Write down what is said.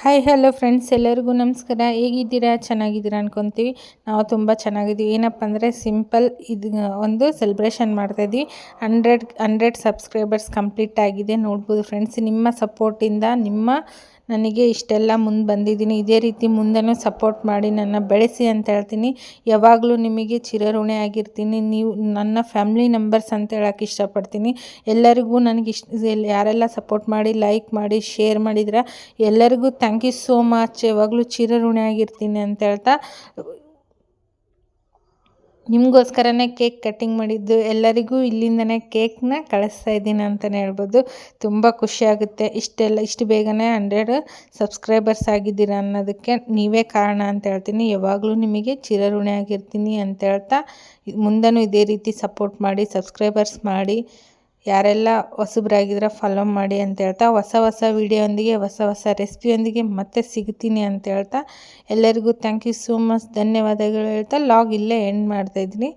Hi hello friends, ಎಲ್ಲರಿಗೂ ನಮಸ್ಕಾರ. ಹೇಗಿದ್ದೀರಾ? ಚೆನ್ನಾಗಿದ್ದೀರಾ ಅನ್ಕೊತೀವಿ. ನಾವು ತುಂಬ ಚೆನ್ನಾಗಿದ್ದೀವಿ. ಏನಪ್ಪ ಅಂದರೆ ಸಿಂಪಲ್ ಇದು ಒಂದು ಸೆಲೆಬ್ರೇಷನ್ ಮಾಡ್ತಾಯಿದ್ವಿ. 100 ಸಬ್ಸ್ಕ್ರೈಬರ್ಸ್ ಕಂಪ್ಲೀಟ್ ಆಗಿದೆ. ನೋಡ್ಬೋದು ಫ್ರೆಂಡ್ಸ್, ನಿಮ್ಮ ಸಪೋರ್ಟಿಂದ ನನಗೆ ಇಷ್ಟೆಲ್ಲ ಮುಂದೆ ಬಂದಿದ್ದೀನಿ. ಇದೇ ರೀತಿ ಮುಂದೆನೂ ಸಪೋರ್ಟ್ ಮಾಡಿ ನನ್ನ ಬೆಳೆಸಿ ಅಂತ ಹೇಳ್ತೀನಿ. ಯಾವಾಗಲೂ ನಿಮಗೆ ಚಿರಋಣಿ ಆಗಿರ್ತೀನಿ. ನೀವು ನನ್ನ ಫ್ಯಾಮಿಲಿ ಮೆಂಬರ್ಸ್ ಅಂತ ಹೇಳೋಕ್ಕೆ ಇಷ್ಟಪಡ್ತೀನಿ. ಎಲ್ಲರಿಗೂ ನನಗೆ ಯಾರೆಲ್ಲ ಸಪೋರ್ಟ್ ಮಾಡಿ, ಲೈಕ್ ಮಾಡಿ, ಶೇರ್ ಮಾಡಿದ್ರೆ ಎಲ್ಲರಿಗೂ ಥ್ಯಾಂಕ್ ಯು ಸೋ ಮಚ್. ಯಾವಾಗಲೂ ಚಿರಋಣಿ ಆಗಿರ್ತೀನಿ ಅಂತ ಹೇಳ್ತಾ ನಿಮಗೋಸ್ಕರನೇ ಕೇಕ್ ಕಟ್ಟಿಂಗ್ ಮಾಡಿದ್ದು. ಎಲ್ಲರಿಗೂ ಇಲ್ಲಿಂದನೇ ಕೇಕ್ನ ಕಳಿಸ್ತಾ ಇದ್ದೀನಿ ಅಂತಲೇ ಹೇಳ್ಬೋದು. ತುಂಬ ಖುಷಿಯಾಗುತ್ತೆ. ಇಷ್ಟು ಬೇಗನೆ 100 ಸಬ್ಸ್ಕ್ರೈಬರ್ಸ್ ಆಗಿದ್ದೀರಾ ಅನ್ನೋದಕ್ಕೆ ನೀವೇ ಕಾರಣ ಅಂತ ಹೇಳ್ತೀನಿ. ಯಾವಾಗಲೂ ನಿಮಗೆ ಚಿರಋಣಿ ಆಗಿರ್ತೀನಿ ಅಂತ ಹೇಳ್ತಾ ಮುಂದೆನೂ ಇದೇ ರೀತಿ ಸಪೋರ್ಟ್ ಮಾಡಿ, ಸಬ್ಸ್ಕ್ರೈಬರ್ಸ್ ಮಾಡಿ. ಯಾರೆಲ್ಲ ಹೊಸಬ್ರಾಗಿದ್ರೆ ಫಾಲೋ ಮಾಡಿ ಅಂತ ಹೇಳ್ತಾ ಹೊಸ ವೀಡಿಯೋಂದಿಗೆ ಹೊಸ ರೆಸಿಪಿಯೊಂದಿಗೆ ಮತ್ತೆ ಸಿಗ್ತೀನಿ ಅಂತ ಹೇಳ್ತಾ ಎಲ್ಲರಿಗೂ ಥ್ಯಾಂಕ್ ಯು ಸೋ ಮಚ್, ಧನ್ಯವಾದಗಳು ಹೇಳ್ತಾ ಲಾಗ್ ಇಲ್ಲೇ ಎಂಡ್ ಮಾಡ್ತಾಯಿದ್ದೀನಿ.